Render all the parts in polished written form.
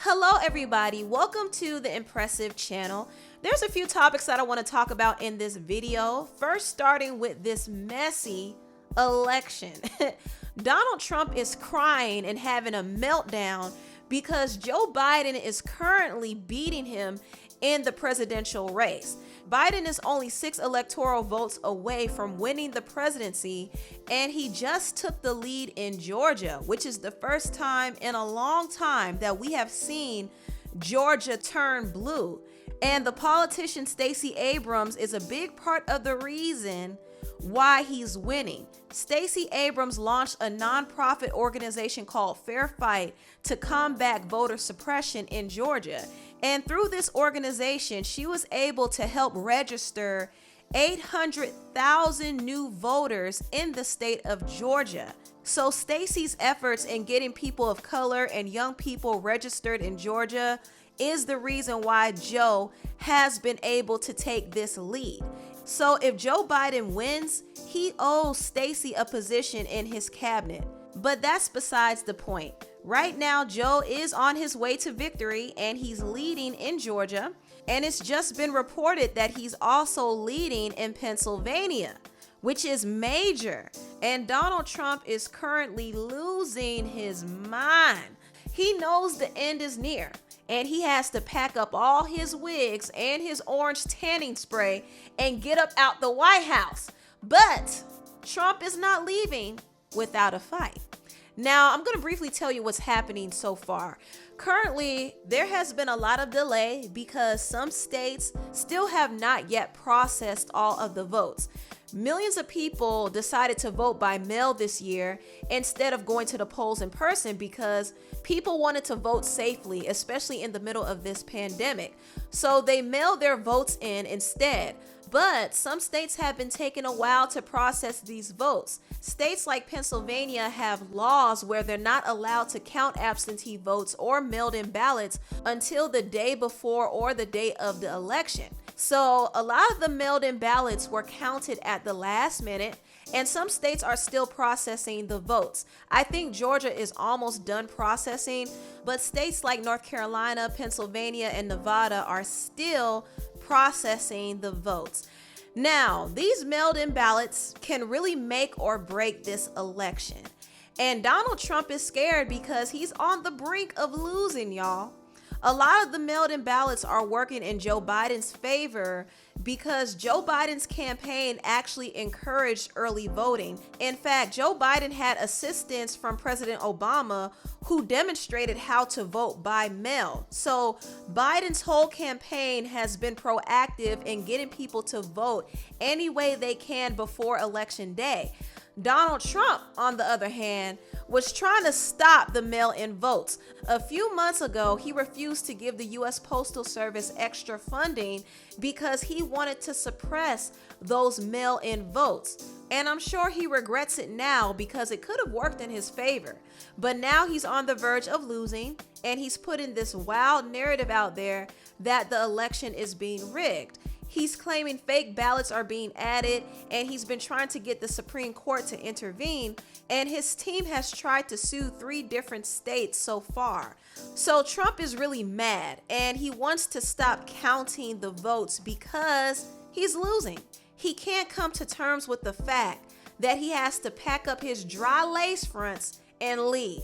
Hello everybody, welcome to the Empressive channel. There's a few topics that I want to talk about in this video. First, starting with this messy election. Donald Trump is crying and having a meltdown because Joe Biden is currently beating him in the presidential race. Biden is only 6 electoral votes away from winning the presidency, and he just took the lead in Georgia, which is the first time in a long time that we have seen Georgia turn blue. And the politician Stacey Abrams is a big part of the reason why he's winning. Stacey Abrams launched a nonprofit organization called Fair Fight to combat voter suppression in Georgia. And through this organization, she was able to help register 800,000 new voters in the state of Georgia. So Stacey's efforts in getting people of color and young people registered in Georgia is the reason why Joe has been able to take this lead. So if Joe Biden wins, he owes Stacey a position in his cabinet. But that's besides the point. Right now, Joe is on his way to victory and he's leading in Georgia. And it's just been reported that he's also leading in Pennsylvania, which is major. And Donald Trump is currently losing his mind. He knows the end is near and he has to pack up all his wigs and his orange tanning spray and get up out the White House. But Trump is not leaving without a fight. Now, I'm going to briefly tell you what's happening so far. Currently, there has been a lot of delay because some states still have not yet processed all of the votes. Millions of people decided to vote by mail this year instead of going to the polls in person because people wanted to vote safely, especially in the middle of this pandemic. So they mailed their votes in instead. But some states have been taking a while to process these votes. States like Pennsylvania have laws where they're not allowed to count absentee votes or mailed-in ballots until the day before or the day of the election. So a lot of the mailed-in ballots were counted at the last minute, and some states are still processing the votes. I think Georgia is almost done processing, but states like North Carolina, Pennsylvania, and Nevada are still processing the votes. Now, these mailed-in ballots can really make or break this election. And Donald Trump is scared because he's on the brink of losing, y'all. A lot of the mailed-in ballots are working in Joe Biden's favor because Joe Biden's campaign actually encouraged early voting. In fact, Joe Biden had assistance from President Obama who demonstrated how to vote by mail. So Biden's whole campaign has been proactive in getting people to vote any way they can before Election Day. Donald Trump, on the other hand, was trying to stop the mail-in votes. A few months ago, he refused to give the U.S. Postal Service extra funding because he wanted to suppress those mail-in votes. And I'm sure he regrets it now because it could have worked in his favor. But now he's on the verge of losing, and he's putting this wild narrative out there that the election is being rigged. He's claiming fake ballots are being added, and he's been trying to get the Supreme Court to intervene, and his team has tried to sue 3 different states so far. So Trump is really mad, and he wants to stop counting the votes because he's losing. He can't come to terms with the fact that he has to pack up his dry lace fronts and leave.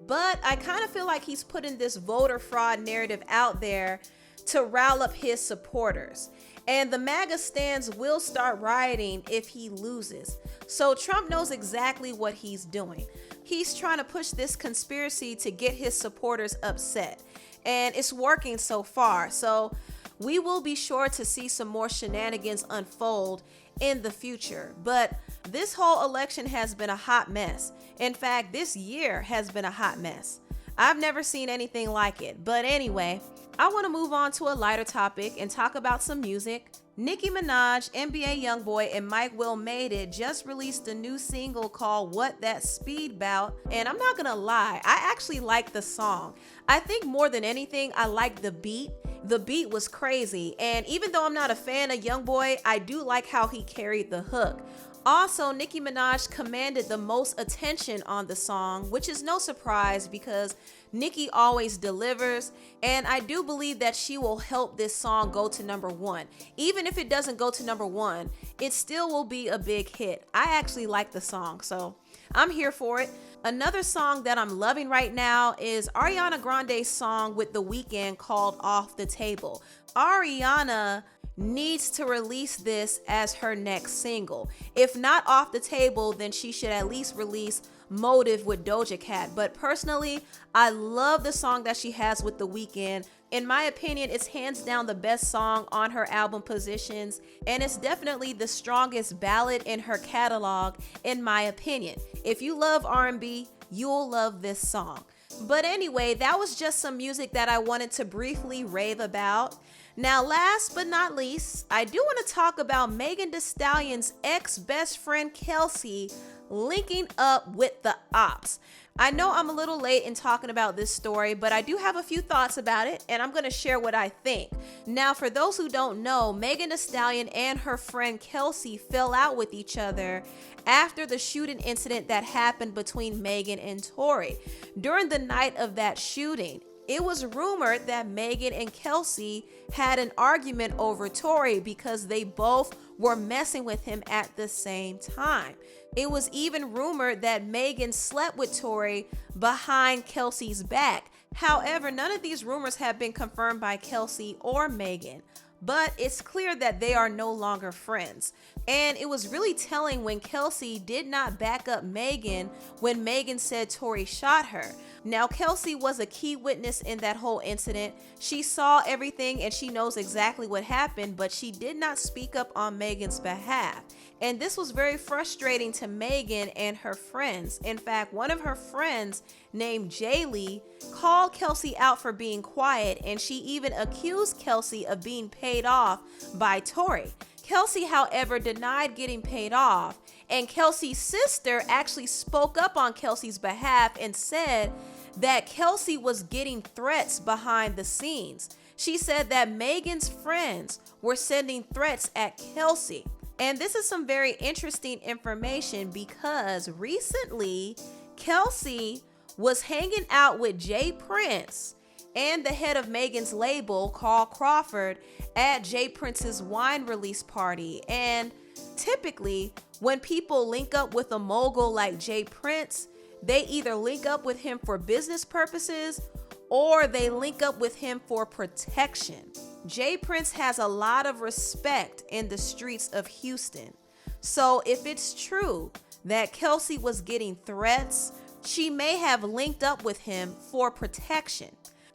But I kind of feel like he's putting this voter fraud narrative out there to rile up his supporters. And the MAGA stands will start rioting if he loses. So Trump knows exactly what he's doing. He's trying to push this conspiracy to get his supporters upset. And it's working so far. So we will be sure to see some more shenanigans unfold in the future. But this whole election has been a hot mess. In fact, this year has been a hot mess. I've never seen anything like it. But anyway, I want to move on to a lighter topic and talk about some music. Nicki Minaj, NBA Youngboy, and Mike Will Made It just released a new single called What That Speed Bout. And I'm not gonna lie, I actually like the song. I think more than anything, I like the beat. The beat was crazy. And even though I'm not a fan of Youngboy, I do like how he carried the hook. Also, Nicki Minaj commanded the most attention on the song, which is no surprise because Nicki always delivers, and I do believe that she will help this song go to #1. Even if it doesn't go to #1, it still will be a big hit. I actually like the song, so I'm here for it. Another song that I'm loving right now is Ariana Grande's song with The Weeknd called Off the Table. Ariana needs to release this as her next single. If not Off the Table, then she should at least release Motive with Doja Cat. But personally, I love the song that she has with The Weeknd. In my opinion, it's hands down the best song on her album Positions, and it's definitely the strongest ballad in her catalog, in my opinion. If you love R&B, you'll love this song. But anyway, that was just some music that I wanted to briefly rave about. Now, last but not least, I do want to talk about Megan Thee Stallion's ex-best friend Kelsey linking up with the ops. I know I'm a little late in talking about this story, but I do have a few thoughts about it, and I'm going to share what I think. Now, for those who don't know, Megan Thee Stallion and her friend Kelsey fell out with each other after the shooting incident that happened between Megan and Tory. During the night of that shooting, it was rumored that Megan and Kelsey had an argument over Tory because they both were messing with him at the same time. It was even rumored that Megan slept with Tory behind Kelsey's back. However, none of these rumors have been confirmed by Kelsey or Megan, but it's clear that they are no longer friends. And it was really telling when Kelsey did not back up Megan when Megan said Tory shot her. Now, Kelsey was a key witness in that whole incident. She saw everything and she knows exactly what happened, but she did not speak up on Megan's behalf. And this was very frustrating to Megan and her friends. In fact, one of her friends named Jaylee called Kelsey out for being quiet, and she even accused Kelsey of being paid off by Tory. Kelsey, however, denied getting paid off, and Kelsey's sister actually spoke up on Kelsey's behalf and said that Kelsey was getting threats behind the scenes. She said that Megan's friends were sending threats at Kelsey. And this is some very interesting information because recently Kelsey was hanging out with Jay Prince and the head of Megan's label, Carl Crawford, at Jay Prince's wine release party. And typically, when people link up with a mogul like Jay Prince, they either link up with him for business purposes or they link up with him for protection. Jay Prince has a lot of respect in the streets of Houston. So if it's true that Kelsey was getting threats, she may have linked up with him for protection.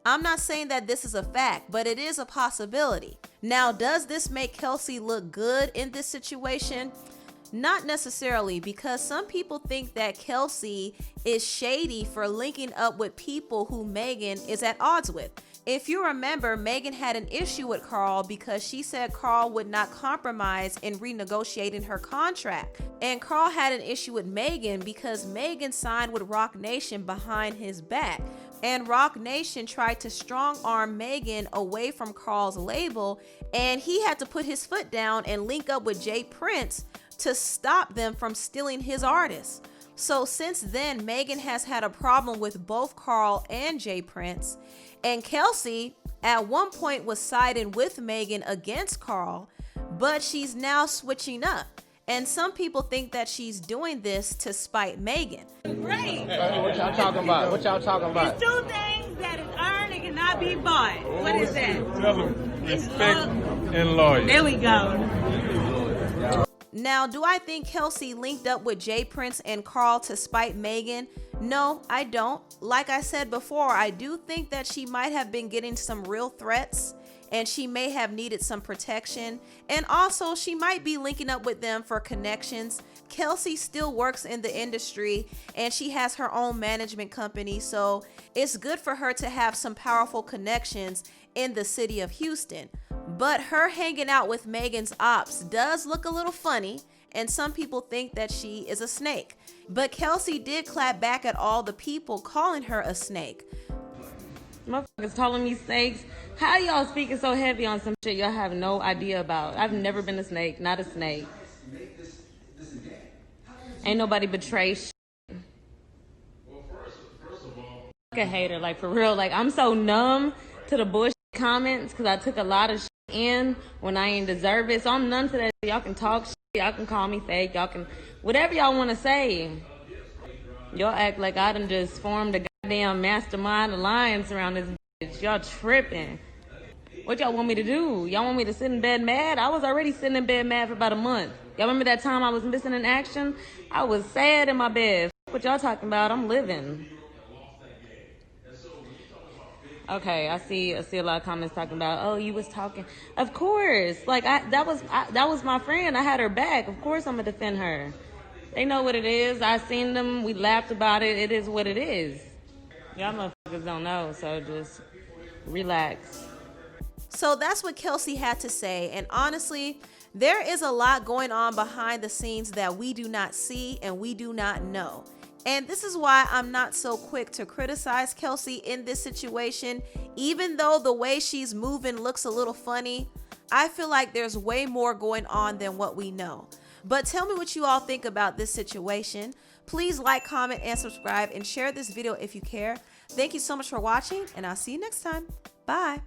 I'm not saying that this is a fact, but it is a possibility. Now, does this make Kelsey look good in this situation? Not necessarily, because some people think that Kelsey is shady for linking up with people who Megan is at odds with. If you remember, Megan had an issue with Carl because she said Carl would not compromise in renegotiating her contract. And Carl had an issue with Megan because Megan signed with Roc Nation behind his back. And Roc Nation tried to strong arm Megan away from Carl's label, and he had to put his foot down and link up with Jay Prince to stop them from stealing his artists. So since then, Megan has had a problem with both Carl and Jay Prince. And Kelsey at one point was siding with Megan against Carl, but she's now switching up. And some people think that she's doing this to spite Megan. Great. What y'all talking about? What y'all talking about? It's two things that is earned and cannot be bought. What is that? Tell them respect and loyalty. There we go. Now, do I think Kelsey linked up with Jay Prince and Carl to spite Megan? No, I don't. Like I said before, I do think that she might have been getting some real threats and she may have needed some protection. And also, she might be linking up with them for connections. Kelsey still works in the industry and she has her own management company, so it's good for her to have some powerful connections in the city of Houston. But her hanging out with Megan's ops does look a little funny, and some people think that she is a snake. But Kelsey did clap back at all the people calling her a snake. Motherfuckers calling me snakes. How y'all speaking so heavy on some shit y'all have no idea about? I've never been a snake, not a snake. Ain't nobody betray shit. A hater, like for real. Like I'm so numb to the bullshit comments because I took a lot of shit in when I ain't deserve it. So I'm numb to that. Y'all can talk shit. Y'all can call me fake. Y'all can whatever y'all want to say. Y'all act like I done just formed a goddamn mastermind alliance around this bitch. Y'all tripping. What y'all want me to do? Y'all want me to sit in bed mad? I was already sitting in bed mad for about a month. Y'all remember that time I was missing in action? I was sad in my bed. What y'all talking about? I'm living. Okay, I see a lot of comments talking about, oh, you was talking. Of course, like that was my friend. I had her back. Of course, I'm gonna defend her. They know what it is. I seen them. We laughed about it. It is what it is. Y'all motherfuckers don't know, so just relax. So that's what Kelsey had to say. And honestly, there is a lot going on behind the scenes that we do not see and we do not know. And this is why I'm not so quick to criticize Kelsey in this situation. Even though the way she's moving looks a little funny, I feel like there's way more going on than what we know. But tell me what you all think about this situation. Please like, comment, and subscribe, and share this video if you care. Thank you so much for watching, and I'll see you next time. Bye.